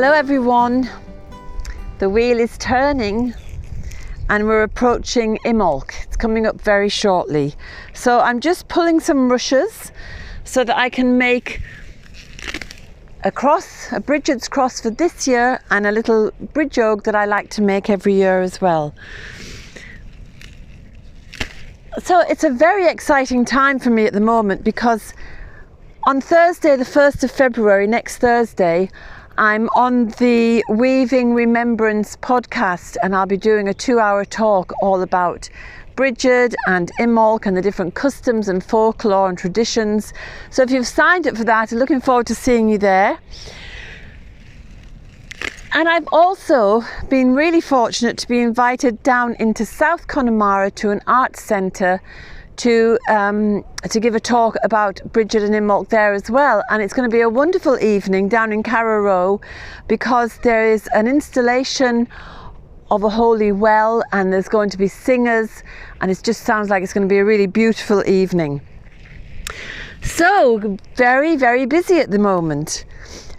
Hello everyone, the wheel is turning and we're approaching Imbolc. It's coming up very shortly. So I'm just pulling some rushes so that I can make a cross, a Brigid's cross for this year, and a little bridge oak that I like to make every year as well. So it's a very exciting time for me at the moment, because on Thursday, the 1st of February, next Thursday, I'm on the Weaving Remembrance podcast, and I'll be doing a 2-hour talk all about Brigid and Imbolc and the different customs and folklore and traditions. So if you've signed up for that, I'm looking forward to seeing you there. And I've also been really fortunate to be invited down into South Connemara to an arts centre to give a talk about Brigid and Imbolc there as well. And it's going to be a wonderful evening down in Carraroe, because there is an installation of a holy well and there's going to be singers, and it just sounds like it's going to be a really beautiful evening. So very, very busy at the moment.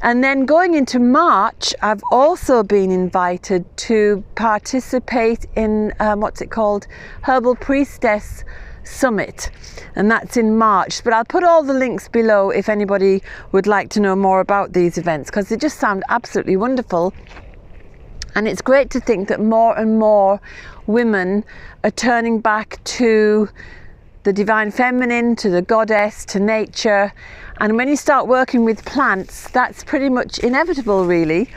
And then going into March, I've also been invited to participate in what's it called? Herbal Priestess Summit, and that's in March. But I'll put all the links below if anybody would like to know more about these events, because they just sound absolutely wonderful. And it's great to think that more and more women are turning back to the divine feminine, to the goddess, to nature. And when you start working with plants, that's pretty much inevitable, really.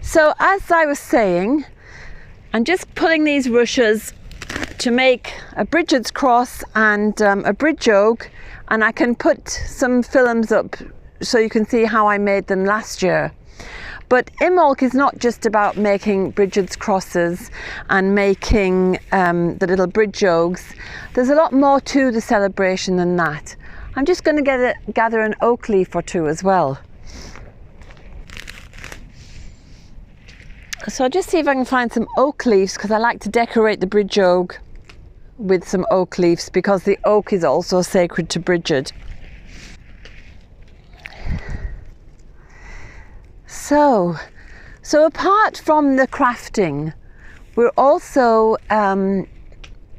So as I was saying, I'm just pulling these rushes to make a Brigid's cross and a bridge oak, and I can put some films up so you can see how I made them last year. But Imbolc is not just about making Brigid's crosses and making the little bridge oaks. There's a lot more to the celebration than that. I'm just going to gather an oak leaf or two as well. So I'll just see if I can find some oak leaves, because I like to decorate the bridge oak with some oak leaves, because the oak is also sacred to Brigid. So apart from the crafting, we're also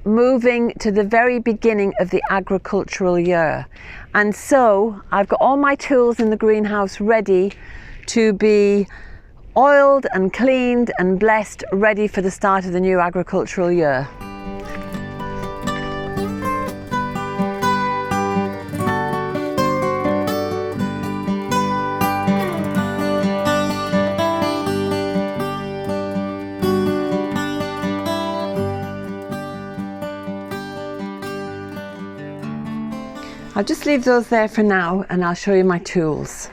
moving to the very beginning of the agricultural year. And so I've got all my tools in the greenhouse ready to be oiled and cleaned and blessed, ready for the start of the new agricultural year. I'll just leave those there for now, and I'll show you my tools.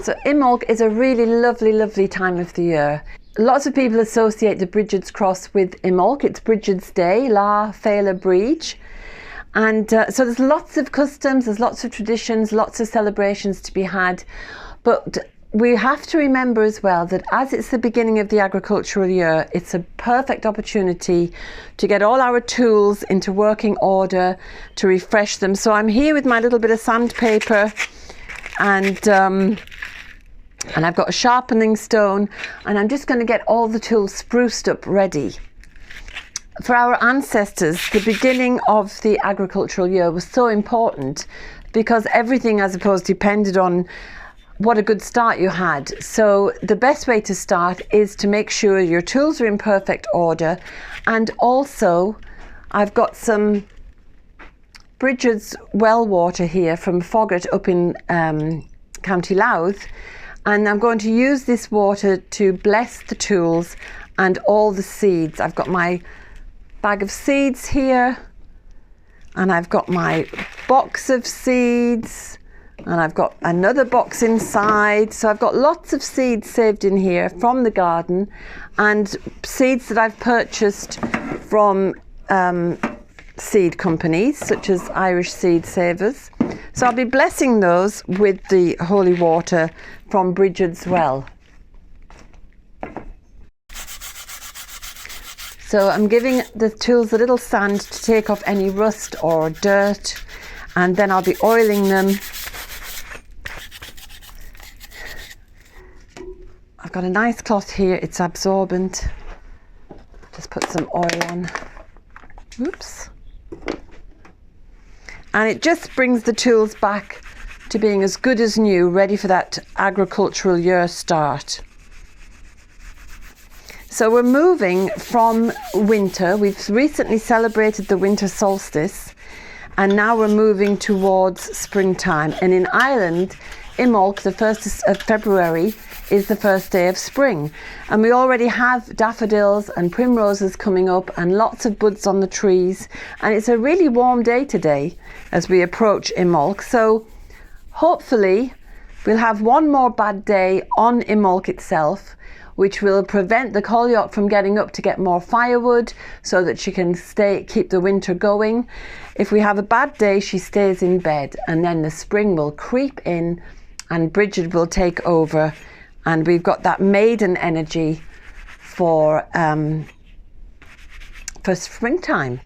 So Imbolc is a really lovely, lovely time of the year. Lots of people associate the Brigid's cross with Imbolc. It's Brigid's Day, Lá Féile Bríd. And so there's lots of customs, there's lots of traditions, lots of celebrations to be had. But we have to remember as well that as it's the beginning of the agricultural year, it's a perfect opportunity to get all our tools into working order, to refresh them. So I'm here with my little bit of sandpaper, and I've got a sharpening stone, and I'm just going to get all the tools spruced up ready. For our ancestors, the beginning of the agricultural year was so important, because everything, I suppose, depended on what a good start you had. So the best way to start is to make sure your tools are in perfect order. And also I've got some Brigid's well water here from Foggart up in County Louth, and I'm going to use this water to bless the tools and all the seeds. I've got my bag of seeds here, and I've got my box of seeds, and I've got another box inside. So I've got lots of seeds saved in here from the garden, and seeds that I've purchased from seed companies such as Irish Seed Savers. So I'll be blessing those with the holy water from Brigid's well. So I'm giving the tools a little sand to take off any rust or dirt, and then I'll be oiling them I've got a nice cloth here, it's absorbent. Just put some oil on. Oops. And it just brings the tools back to being as good as new, ready for that agricultural year start. So we're moving from winter. We've recently celebrated the winter solstice, and now we're moving towards springtime. And in Ireland, Imbolc, the 1st of February, is the first day of spring. And we already have daffodils and primroses coming up and lots of buds on the trees. And it's a really warm day today as we approach Imbolc. So hopefully we'll have one more bad day on Imbolc itself, which will prevent the Coilleach from getting up to get more firewood so that she can keep the winter going. If we have a bad day, she stays in bed, and then the spring will creep in and Brigid will take over, and we've got that maiden energy for springtime.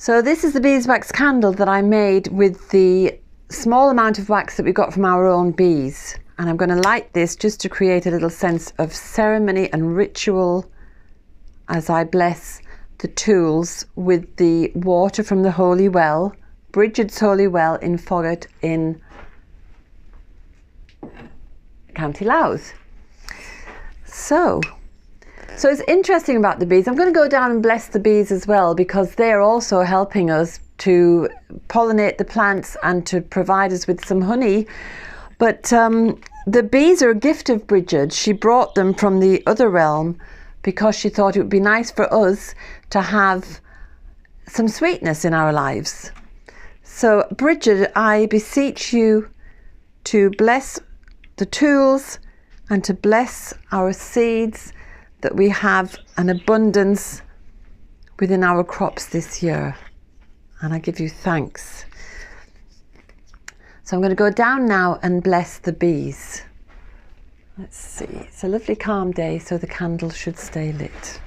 So this is the beeswax candle that I made with the small amount of wax that we got from our own bees. And I'm going to light this just to create a little sense of ceremony and ritual as I bless the tools with the water from the holy well, Brigid's holy well in Foggart in County Louth. So it's interesting about the bees. I'm going to go down and bless the bees as well, because they're also helping us to pollinate the plants and to provide us with some honey. But the bees are a gift of Brigid. She brought them from the other realm because she thought it would be nice for us to have some sweetness in our lives. So Brigid, I beseech you to bless the tools and to bless our seeds, that we have an abundance within our crops this year. And I give you thanks. So I'm going to go down now and bless the bees. Let's see, it's a lovely calm day, so the candle should stay lit.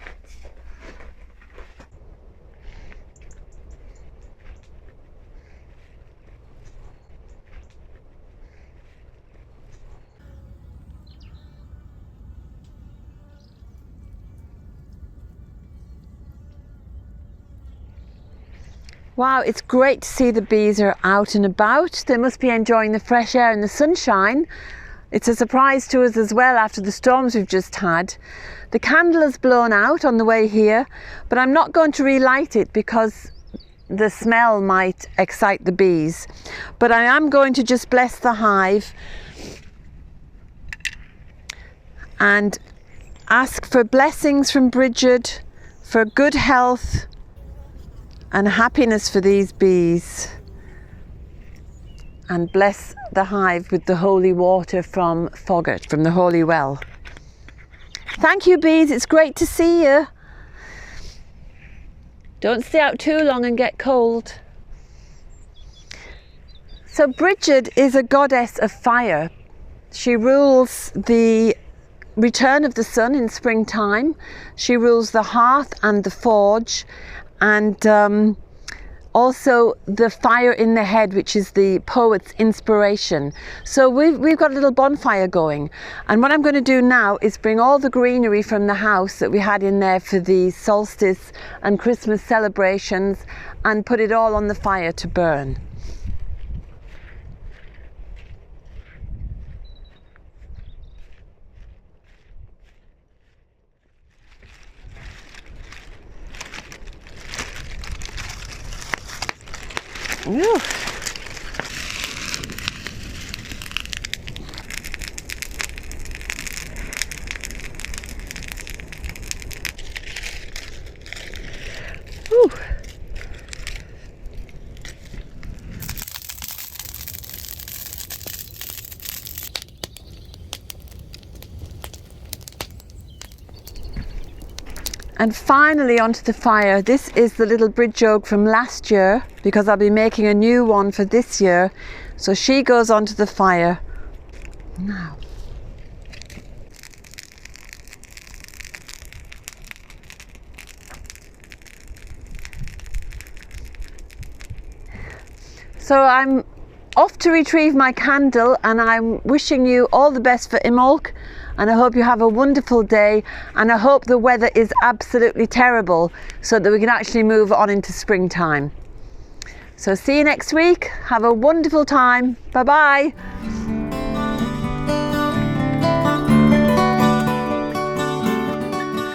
Wow, it's great to see the bees are out and about. They must be enjoying the fresh air and the sunshine. It's a surprise to us as well after the storms we've just had. The candle has blown out on the way here, but I'm not going to relight it because the smell might excite the bees. But I am going to just bless the hive and ask for blessings from Brigid for good health and happiness for these bees, and bless the hive with the holy water from Foggart, from the holy well. Thank you, bees, it's great to see you. Don't stay out too long and get cold. So Brigid is a goddess of fire. She rules the return of the sun in springtime. She rules the hearth and the forge, and also the fire in the head, which is the poet's inspiration. So we've got a little bonfire going, and what I'm going to do now is bring all the greenery from the house that we had in there for the solstice and Christmas celebrations and put it all on the fire to burn. Ooh. Ooh. And finally onto the fire. This is the little bridge jog from last year, because I'll be making a new one for this year. So she goes onto the fire now. So I'm off to retrieve my candle, and I'm wishing you all the best for Imbolc, and I hope you have a wonderful day, and I hope the weather is absolutely terrible so that we can actually move on into springtime. So see you next week. Have a wonderful time. Bye bye.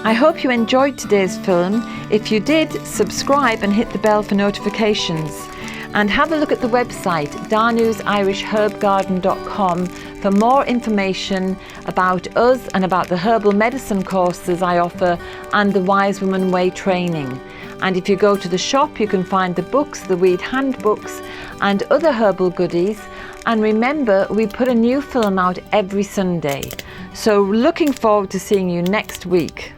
I hope you enjoyed today's film. If you did, subscribe and hit the bell for notifications. And have a look at the website danusirishherbgarden.com for more information about us and about the herbal medicine courses I offer and the Wise Woman Way training. And if you go to the shop, you can find the books, the Weed Handbooks and other herbal goodies. And remember, we put a new film out every Sunday. So looking forward to seeing you next week.